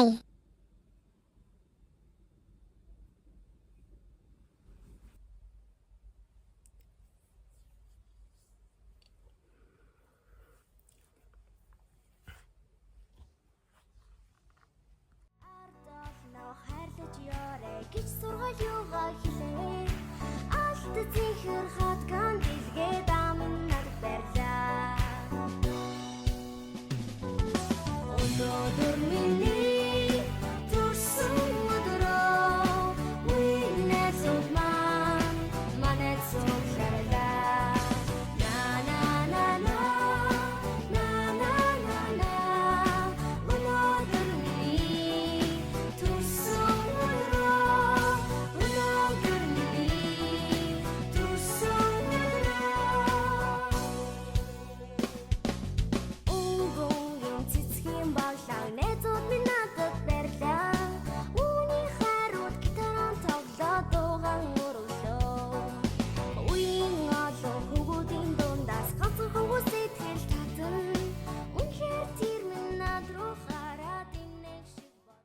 Bye. Гэж сургал юугаа хэлээ. Алт зихэр хатган дэлгээд амнад барьлаа. Өнөөдөр миний төрсөн өдрөө үений зүг манайд суулгарлаа. На на на на на на на на өнөөдөр миний төрсөн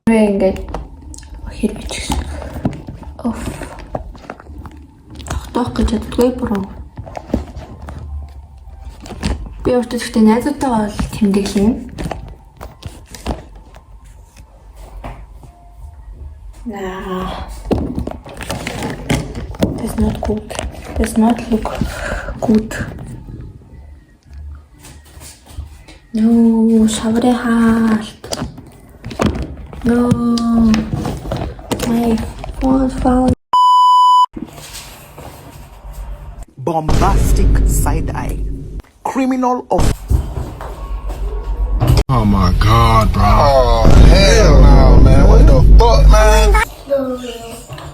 ингээд хэрвэж гисэн. Оф. Тогтоох гэж чаддгүй буруу. Би өөртөө гэхдээ найзуудтайгаа бол тэмдэглэе. That's not good. Does not look good. No, шаврын хаалт. No, my phone found. Bombastic side eye. Criminal of. Oh my god, bro. Oh, hell no, man. What the fuck, man?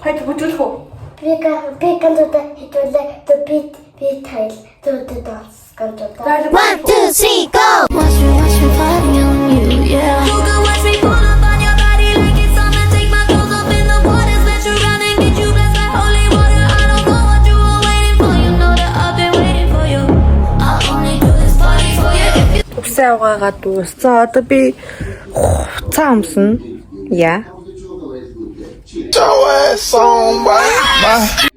Хайд бүжүүлэх үү? Би ганцуудаа хитүүлээ. Би тайл. Дөрөдөд ганцуудаа. 1, 2, 3, go! Watch me fighting on you, yeah. You can watch me pull up on your body like it's summer. Take my clothes off in the water, let you run and get you blessed by holy water. I don't know what you were waiting for. You know that I've been waiting for you. I'll only do this party for you if you. Үсээ угаагаад дууссан. Одоо би хуцаа өмснө. Яа. Your ass on, bye.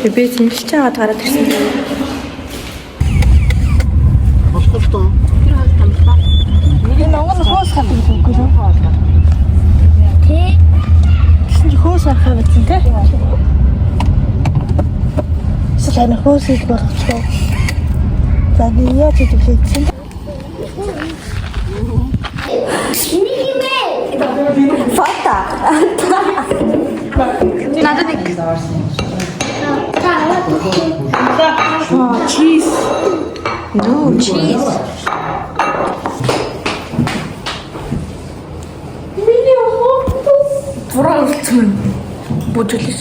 Би зэмлэж чагаад гараад ирсэн. Хостой. Нэг нь онгон хоос хатдаг үгүй юу? Тий. Гэсэн чи хоос харахаа битсэн тий. Сэлэн хоос их болохгүй. За би яа ч хэлсэн. Фата. Надад нэг. Cheese. No cheese. Вралцман. Бүжгэлээс.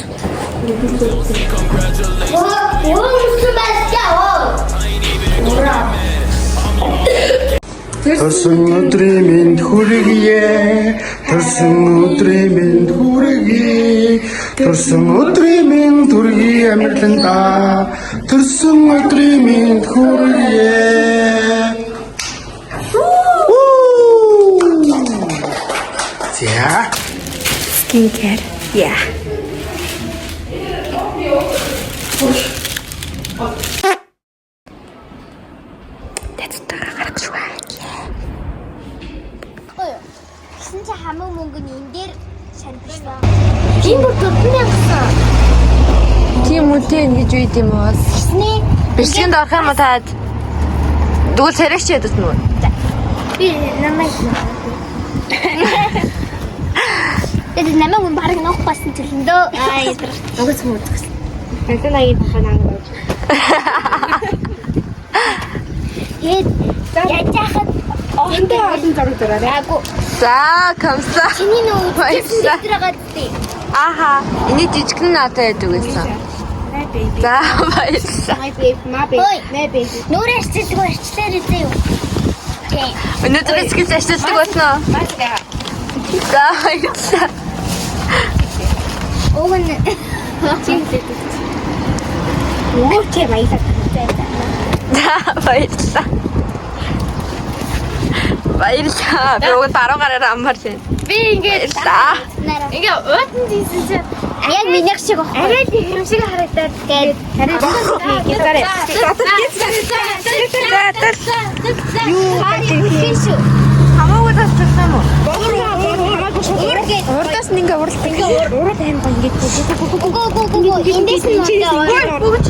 Төрсөн өдрийн минь хүргэе. Төрсөн өдрийн минь хүргэе. Төрсөн өдрийн минь хүргэе амирланда. Төрсөн өдрийн минь хүргэе. За. Skincare. Yeah. 진짜 함흥 몽근 인데르 샨트시다. Жимбүр 4000. Тийм үтэй ингэж үйд юм уу? Тэсний Бэлсгэнд орох юм уу таад? Дүүл царайч яддаг нь үү? би намайг Эд намайг хүн бараг нөх басан төлөндөө. Аа ядар. Угаас муу үзсэн. Тэгсэн аяг ханаа гэж. Хэд яжахад Эндээ олон зураг зураарай. Агу. За, камса. Чиний нөө үзсэн дэвтрээд тий. Аха, энэ жижигхэн надад яддаг байсан. За, баярлалаа. My baby. Нүрээ арчилдаг арчлаар үзээ юу. Тий. Өнөөдөр скил ашигладаг болно уу? Баярлалаа. За, баярлалаа. Уган чинь дээ. Юу ч баярлалаа. За, баярлалаа. баярлаа. Би уг дараа гараараа аммаар байна. Би ингээд За. ингээ уудан дийсэн чинь яг минийх шиг баг. Арай л юм шиг харагдаад тэгээд арай Гитараа. юу хийшүү. Хамаагүй тасчихсан уу? Урдаас нь ингээ уралт ингээ урал аим гоо ингээ гоо эндээс нь Бүгд.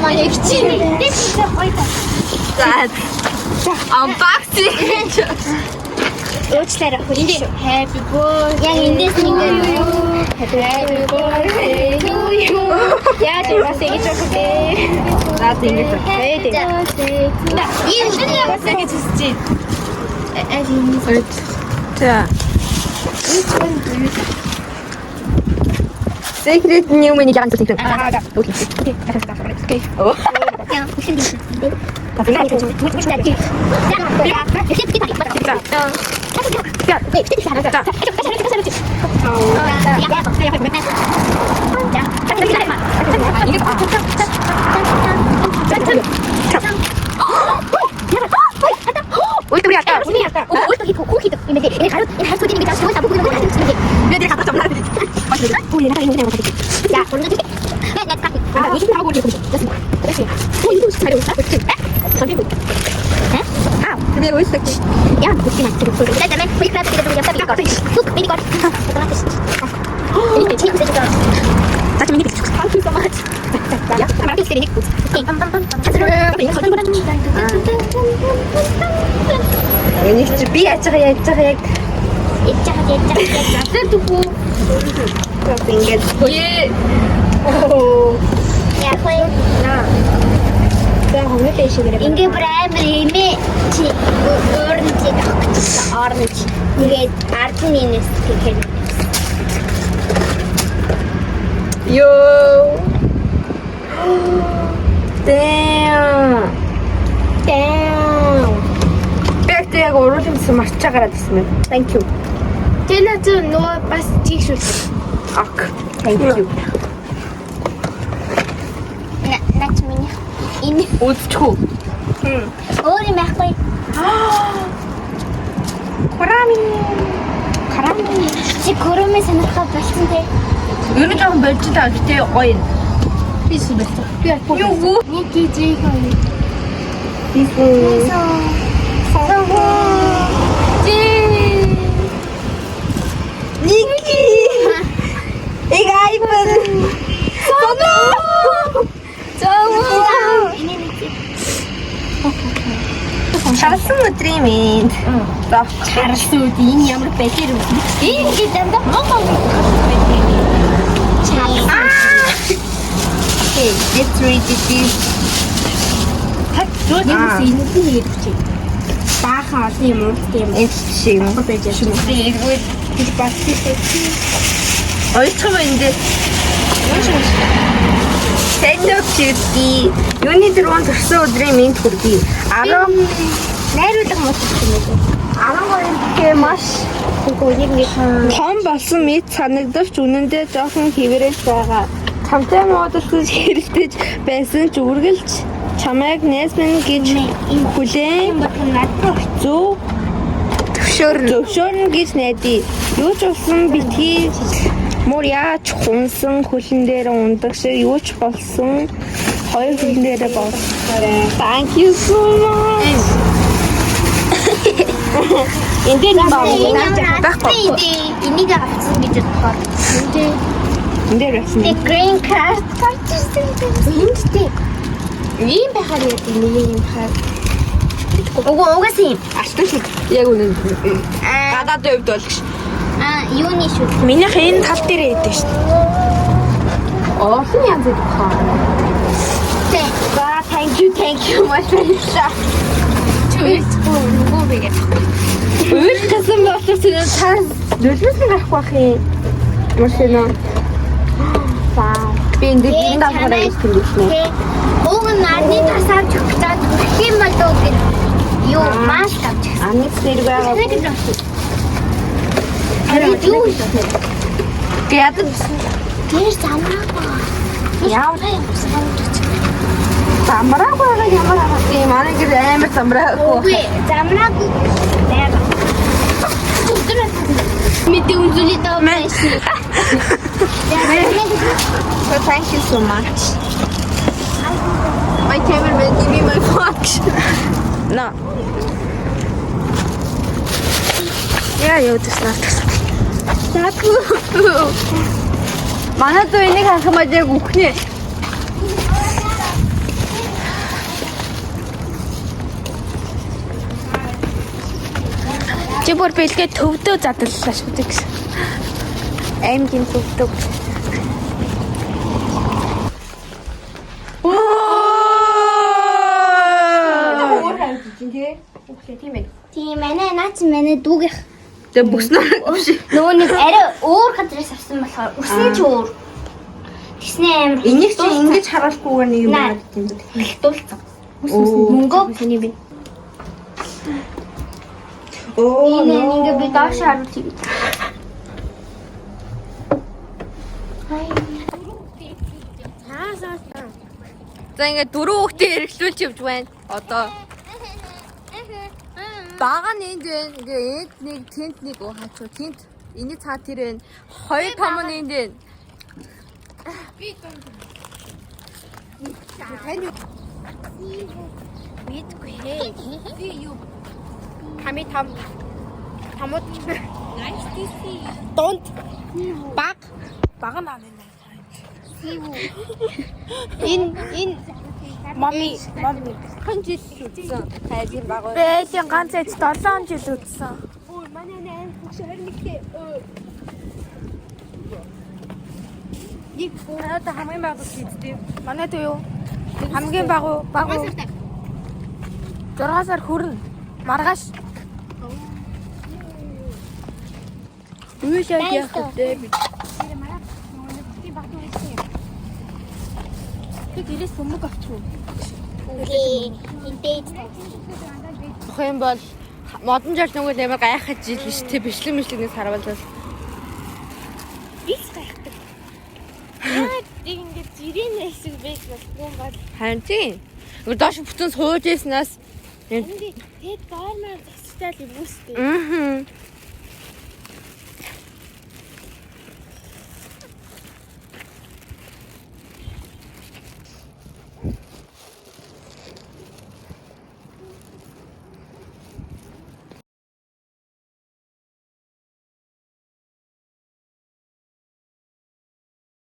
манай чи эндээс нь гоё та. За. Unboxing. Уучлаарай хөлөө. Happy birthday. Яг эндээс нь ингээ happy birthday to you. Яа тийм бас ингэж өгөө. За ингэж. Ийм шинэ бас гэж хэлчихэ. За. Secret new mini jangan secret. Okey. Oh. Yang pusing di sini. Ui, tu lihat. Ini harus ini kita semua tabung kita Dia dia kata macam mana? Ya, kalau gitu. Lihat kaki. Ini tahu dia. Oh, itu saya sampai. Ah, Dia wis tak. ya, mungkin nanti. Kita jangan kita punya tapi kau. Tuh, ini kau. Ini kecil juga. Satu minit. Thank you so much. Ya, terima kasih ini. Ini би яаж байгаа яг. Яцаа төгөө. Ингээд. Яг хөө. За хоног дэш гэрээ. Ингээ бүр амар хэмээ чи өөрнөцөд авчихсан орнож. Ингээд ард нь инээс гэхээр. Yo. Damn. Би яг уруулсан марчаа гараад ирсэн юм. Thank you. Тэна ч нөө бас тийш үү. Ак. Thank you. Нач миний. Энэ Үзчихв. өөр юм байхгүй. Карами. Чи коромэ санахаа болсон те. Юу нэг жоохон болж байгаа гэхдээ гоё. Би сүлээ. Би Юу? нэг кижиг хай. Бисүү. Ники. Игайбэн. Харсан өдрийн минь. За Харсан үед энэ ямар байлэр үү? Энэ гээд дандаа Монгол Okay, let's read this. Зөө нэмс энэний хэрэгч. Баахан олон юм уу тийм. Эцшиг. байж шүү. Тэгвэл Тэр бас тийм. ойцгоо энэ. Hello Kitty. Юуны дөрвөн төрсөн өдрийн минь хүргэе. 10 Найруулга муучих юм уу? 12-нд маш том болсон мэд санагдавч үнэндээ жоохон хэврэж байгаа. Чамтай муудалж хэрэлдэж байсан ч үргэлж чамайг нээсэн гэж хүлээн зөв зөвшөөрнө гэж найдаа. Юу ч болсон битгий мөр яаж хунсан хөлн дээр ундаг шиг юу ч болсон хоёр хөлн дээр болсон. Thank you so much. Энд нь байхгүй. Энийг авсан гэж бодохоор. Энд байсан. The green card гарчсан. Энд тийм. Ийм байхаар яг нэг юм хаа. Угаас юм. Алтан шиг яг үнэн. Гадаад өвд болгош. Юуны шүү. Минийх энэ тал дээр яддаг шүү дээ. Олон янз бүр хаа. Thank you much баярлалаа. Нөгөө бигээд. Үйл гэсэн боловч цаас нөлөөсөн гарах байх юм. Машина. Би энэ дэнд авахараа ирсэн гэж нэ. Уг нь нарны тасаар чухчаад хүрх юм бол өөр юу маш тавч. Анх зэрэг байгаа. Харин юу Тэгээд тэр замраа. ямар замраг байгаа ямар арга юм Манай гэр амар замраагүй. Үгүй замраагүй. Наа. Өдрөө. Мэдээ үзүүлээ даа маш. So thank you so much. My cameraman, give me my watch. No. Yeah, you just left us. Манай дөө энийг хахамаж яг үхнэ. Чи бүр бэлгээ төвдөө задлалаа шүү дээ гэсэн. Аймгийн төвдөө. Тийм ээ наач манай дүүгийнх. Тэгээ бүснээр биш. Нөгөө нэг арай өөр газраас авсан болохоор өснө ч өөр. Тэснэ амар. Энийг чи ингэж харуулахгүйгээр нэг юм байна гэдэг юм бэ? Бэлтүүлсэн. Мөнгө сони би. Энэ ингээ би доош харуулъя. За ингээ дөрөв хүүхдээ эргэлүүлж явж байна. Одоо бага нь энд байна. Ингээ энд нэг тент нэг хаачуу тент. Эний цаа тэр байна. Хоёр том нь энд байна. Би том. Мэдгүй хээ. Би юу? Хами том. Хамууд. Nice to see. Don't. Бага наа нэ. Энэ Мами хэн жил үтсэн? Хайжин баг. Бэлэн ганц эд 7 жил үтсэн. Өө манай нэн хөш 21-тэй. Нэг одоо хамгийн баг үтсэн. Манай дөө юу? Хамгийн баг 6 сар хүрнэ. Маргааш. Юу л яах вэ? Би гэрээс бөмбөг авчихв. Окей. Интэйт. Ах юм бол модон жил нөгөө нэмэр гайхаж жил биш те бичлэг мишлэгнээс харуулбал. Бис гайхдаг. Яа ингэж жирийн нэсэг байх юм бол Харин тийм. Өөр доош бүтэн сууж яснаас тэгээд доормоор застай л юм үстэй. Аа.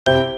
Thank